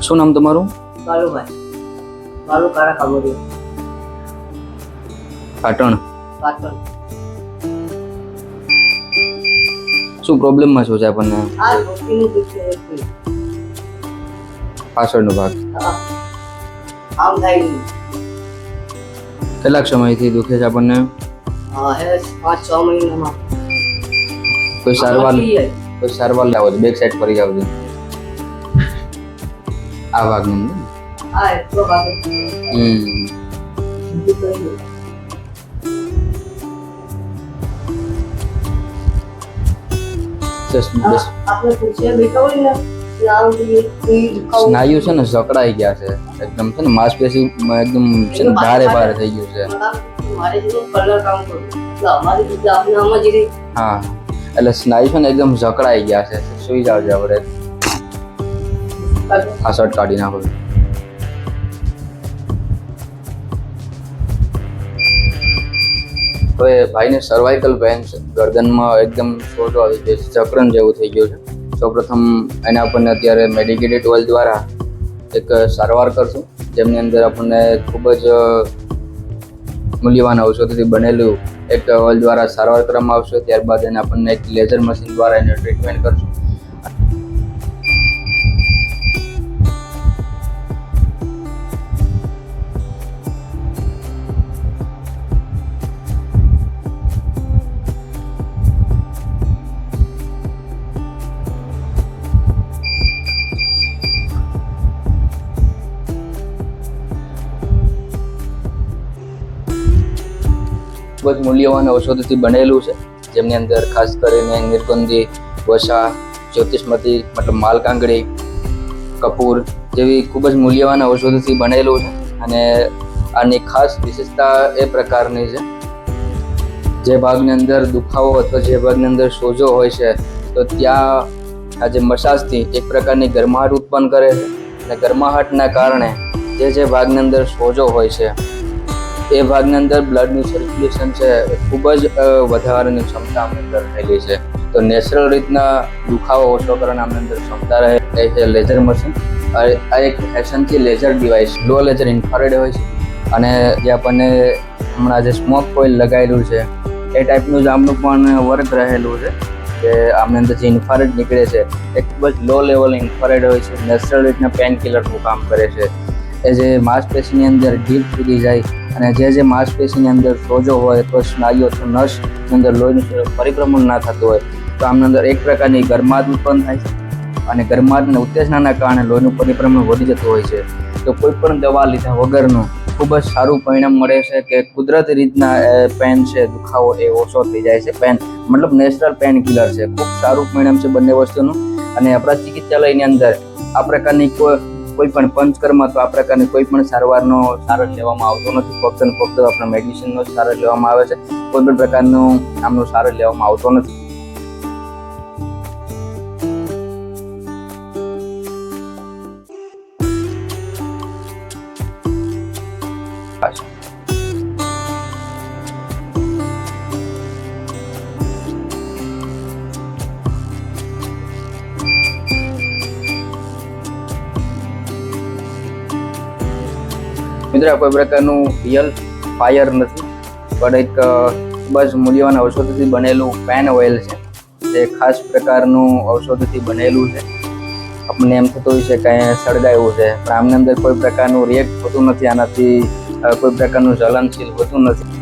શું નામ તમારું? બાલુભાઈ. બાલુ કારા કાબોડિયા. પાટણ. પાટણ. શું પ્રોબ્લેમમાં શું છે આપણને? આ ઘોટીનું દુઃખ છે એટલું. પાછળનો ભાગ હા. આમ થાય નહીં. કેટલાક સમયથી દુખે છે આપણને? હા, હે 5-6 મહિનામાં. કોઈ સારવાર લાવો છો? બેક સાઈડ ફરી જાવ છો. આ ભાગની અંદર હા, એટલો ભાગ જ. આપણે ખુરશીએ બેઠા હોય ને સ્નાયુ છે ને જકડાઈ ગયા છે એકદમ, છે ને માંસપેશી એકદમ છે ને ભારે ભારે થઈ ગયું છે. મારે જેવું કલર કામ કરું એટલે અમારી રીતે આપણે આમાં જે હા, એટલે સ્નાયુ છે ને એકદમ જકડાઈ ગયા છે. સુઈ જાવ છે આપણે. આ શર્ટ કાઢી નાખો. હવે ભાઈને સર્વાઇકલ પેન છે, ગરદનમાં એકદમ સોજો આવી ગયો છે, ચક્રન જેવું થઈ ગયું છે. સૌપ્રથમ એને આપણને અત્યારે મેડિકેટેડ ઓઇલ દ્વારા એક સારવાર કરશું, જેમની અંદર આપણને ખૂબ જ મૂલ્યવાન ઔષધિથી બનેલું એક ઓઇલ દ્વારા સારવાર કરવામાં આવશે. ત્યારબાદ એને આપણને એક લેઝર મશીન દ્વારા એને ટ્રીટમેન્ટ કરશું. ખૂબ જ મૂલ્યવાન ઔષધિથી બનેલું છે, જેમની અંદર ખાસ કરીને નિર્ગુંદી, વસા, જ્યોતિષમતી મતલબ માલકાંગડી, કપૂર જેવી ખૂબ જ મૂલ્યવાન ઔષધિથી બનેલું છે. અને આની ખાસ વિશેષતા એ પ્રકારની છે, જે ભાગની અંદર દુખાવો અથવા જે ભાગની અંદર સોજો હોય છે તો ત્યાં આ જે મસાજથી એક પ્રકારની ગરમાહટ ઉત્પન્ન કરે છે. અને ગરમાહટના કારણે જે ભાગની અંદર સોજો હોય છે એ ભાગની અંદર બ્લડનું સર્ક્યુલેશન છે એ ખૂબ જ વધારવાની ક્ષમતા આમની અંદર રહેલી છે. તો નેચરલ રીતના દુખાવો ઓછો કરવાની આમની અંદર ક્ષમતા રહે એ છે લેઝર મશીન. આ એક ફેશનથી laser device, low laser infrared હોય છે. અને જે આપણને હમણાં જે સ્મોક કોઇલ લગાવેલું છે એ ટાઈપનું જ આમનું પણ વર્ક રહેલું છે, કે આમની અંદર જે ઇન્ફ્રારેડ નીકળે છે એ ખૂબ જ લો લેવલ ઇન્ફ્રારેડ હોય છે. નેચરલ રીતના પેન કિલરનું કામ કરે છે. એ જે માંસપેશીની અંદર ડીપ સુધી જાય અને જે માંસપેશીની અંદર સોજો હોય તો સ્નાયુ અથવા નસની અંદર લોહીનું પરિભ્રમણ ના થતું હોય તો આમની અંદર એક પ્રકારની ગરમાટ ઉત્પન્ન થાય છે. અને ગરમાટ અને ઉત્તેજનાના કારણે લોહીનું પરિભ્રમણ વધી જતું હોય છે. તો કોઈ પણ દવા લીધા વગરનું ખૂબ જ સારું પરિણામ મળે છે, કે કુદરતી રીતના પેન છે, દુખાવો એ ઓછો થઈ જાય છે. પેન મતલબ નેચરલ પેન કિલર છે. ખૂબ સારું પરિણામ છે બંને વસ્તુનું. અને આપણા ચિકિત્સાલયની અંદર આ પ્રકારની કોઈ પણ પંચકર્મ તો આ પ્રકારની કોઈ પણ સારવારનો સારો લેવામાં આવતો નથી. ફક્ત ને ફક્ત આપણા મેડિસિનનો સારો લેવામાં આવે છે. કોઈ પણ પ્રકારનું આમનો સારો લેવામાં આવતો નથી. મિત્રો, કોઈ પ્રકારનું રિયલ ફાયર નથી, પણ એક ખૂબ જ મૂલ્યવાન ઔષધિથી બનેલું પેન ઓઇલ છે, જે ખાસ પ્રકારનું ઔષધિથી બનેલું છે. આપણને એમ થતું હોય છે કે અહીંયા સળગાવ્યું છે, પણ આમની અંદર કોઈ પ્રકારનું રિએક્ટ હોતું નથી. આનાથી કોઈ પ્રકારનું જ્વલનશીલ હોતું નથી.